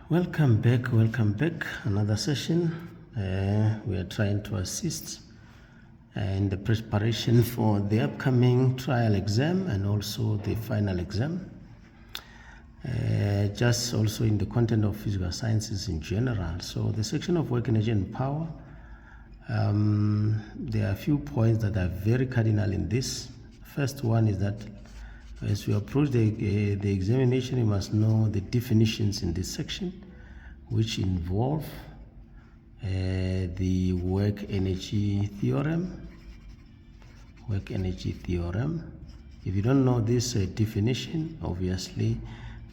Welcome back. Another session. We are trying to assist in the preparation for the upcoming trial exam and also the final exam. Just also in the content of physical sciences in general. So the section of work, energy and power, there are a few points that are very cardinal in this. First one is that as we approach the examination, you must know the definitions in this section, which involve the work energy theorem. If you don't know this definition, obviously,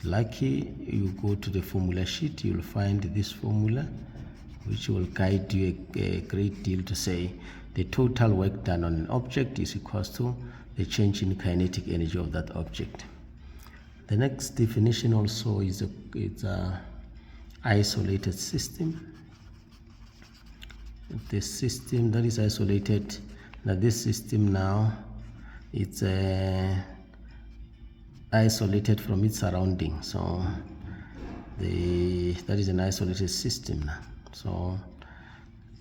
lucky you go to the formula sheet, you'll find this formula, which will guide you a great deal to say the total work done on an object is equal to the change in kinetic energy of that object. The next definition also is it's a isolated system. The system that is isolated, now this system now it's isolated from its surrounding, so that is an isolated system now. So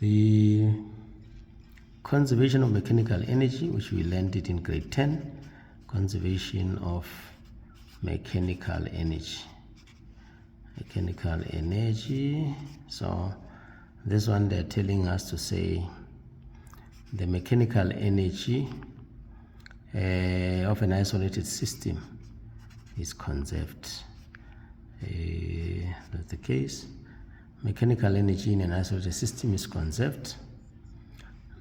the conservation of mechanical energy, which we learned it in grade 10, conservation of mechanical energy. So this one they're telling us to say the mechanical energy of an isolated system is conserved. That's the case. Mechanical energy in an isolated system is conserved.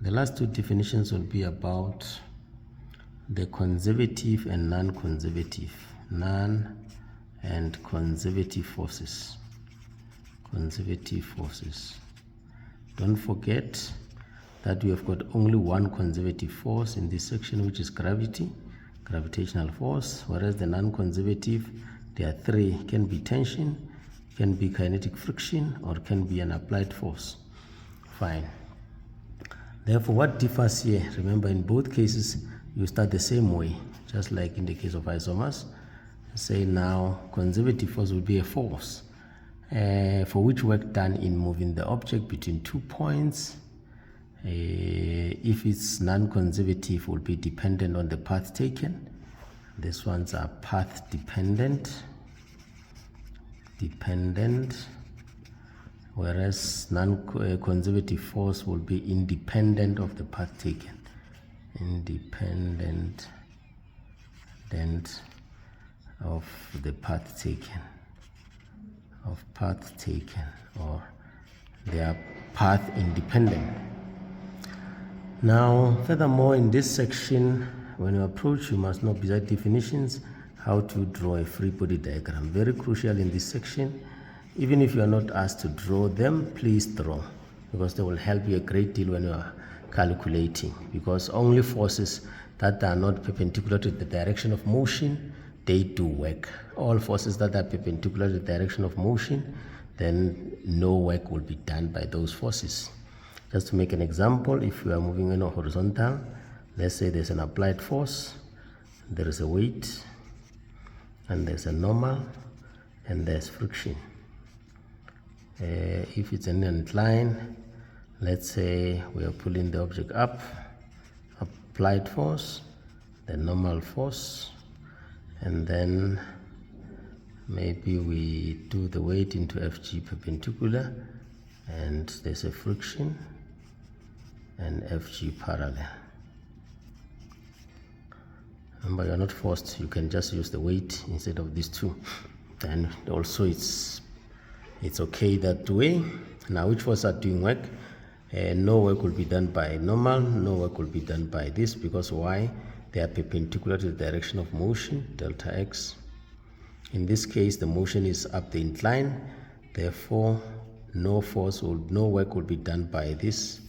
The last two definitions will be about the conservative and non-conservative forces. Don't forget that we have got only one conservative force in this section, which is gravitational force, whereas the non-conservative, there are three. It can be tension, can be kinetic friction, or can be an applied force. Fine. Therefore, what differs here, remember in both cases you start the same way, just like in the case of isomers. Say now conservative force will be a force for which work done in moving the object between 2 points. If it's non-conservative, will be dependent on the path taken. These ones are path dependent, whereas non-conservative force will be independent of the path taken. Of the path taken, or they are path independent. Now, furthermore, in this section, when you approach, you must know, besides definitions, how to draw a free body diagram. Very crucial in this section. Even if you are not asked to draw them, please draw, because they will help you a great deal when you are calculating, because only forces that are not perpendicular to the direction of motion, they do work. All forces that are perpendicular to the direction of motion, then no work will be done by those forces. Just to make an example, if you are moving in a horizontal, let's say there's an applied force, there is a weight, and there's a normal, and there's friction. If it's an incline, let's say we are pulling the object up, applied force, the normal force, and then maybe we do the weight into FG perpendicular, and there's a friction, and FG parallel. Remember, you're not forced, you can just use the weight instead of these two. And also it's okay that way. Now, which forces are doing work? No work will be done by normal, no work will be done by this, because why? They are perpendicular to the direction of motion, delta x. In this case, the motion is up the incline, therefore no work will be done by this,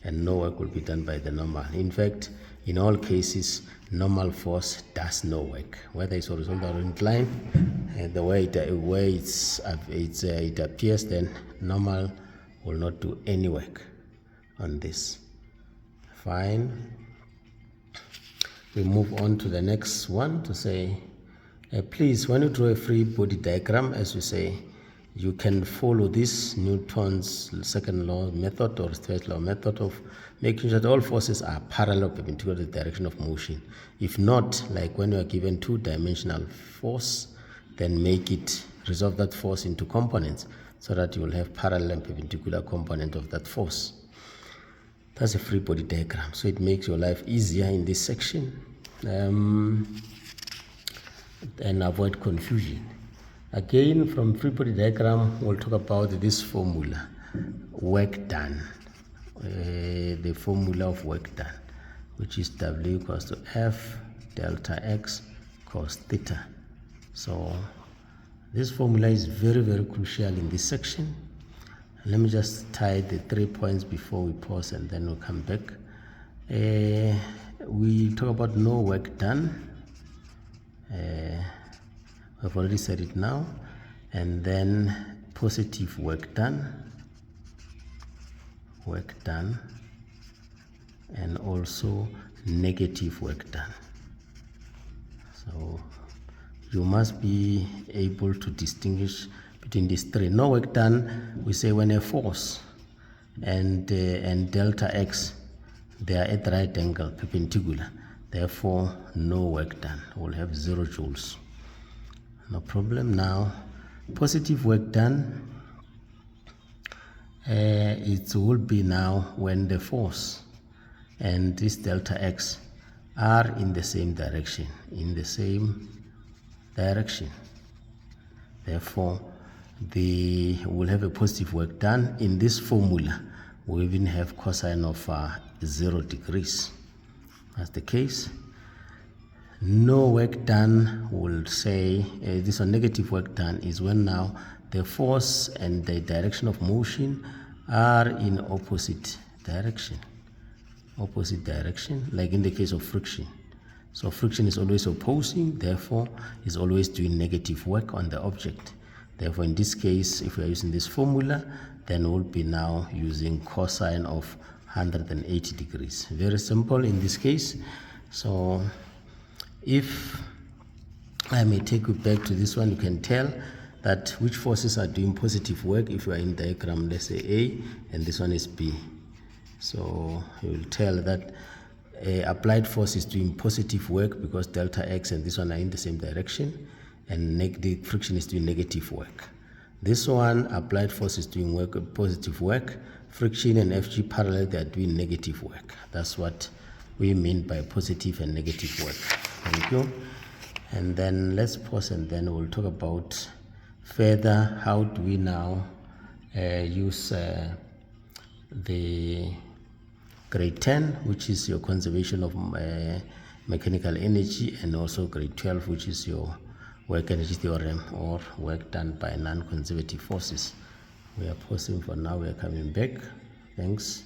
and no work will be done by the normal. In fact, in all cases, normal force does no work, whether it's horizontal or incline. The way it appears, then normal will not do any work on this. Fine. We move on to the next one to say, please, when you draw a free body diagram, as we say, You can follow this Newton's second law method or first law method of making sure that all forces are parallel perpendicular to the direction of motion. If not, like when you are given two-dimensional force, then resolve that force into components so that you will have parallel and perpendicular component of that force. That's a free body diagram, so it makes your life easier in this section and avoid confusion. Again, from free body diagram, we'll talk about this formula, work done, the formula of work done, which is W equals to F delta X cos theta. So this formula is very, very crucial in this section. Let me just tie the 3 points before we pause and then we'll come back. We talk about no work done. I've already said it now. And then positive work done, and also negative work done. So you must be able to distinguish between these three. No work done, we say when a force and delta x, they are at right angle, perpendicular. Therefore, no work done. We'll have 0 joules. No problem. Now, positive work done, it will be now when the force and this delta x are in the same direction, Therefore, we'll have a positive work done. In this formula, we even have cosine of 0 degrees. That's the case. No work done will say, this one negative work done is when now the force and the direction of motion are in opposite direction, like in the case of friction. So friction is always opposing, therefore is always doing negative work on the object. Therefore, in this case, if we are using this formula, then we'll be now using cosine of 180 degrees. Very simple in this case. So if I may take you back to this one, you can tell that which forces are doing positive work if you are in diagram, let's say A, and this one is B. So you will tell that applied force is doing positive work because delta x and this one are in the same direction, and the friction is doing negative work. This one, applied force is doing positive work, friction and FG parallel, they are doing negative work. That's what we mean by positive and negative work. Thank you. And then let's pause and then we'll talk about further how do we now use the grade 10, which is your conservation of mechanical energy, and also grade 12, which is your work energy theorem, or work done by non-conservative forces. We are pausing for now. We are coming back. Thanks.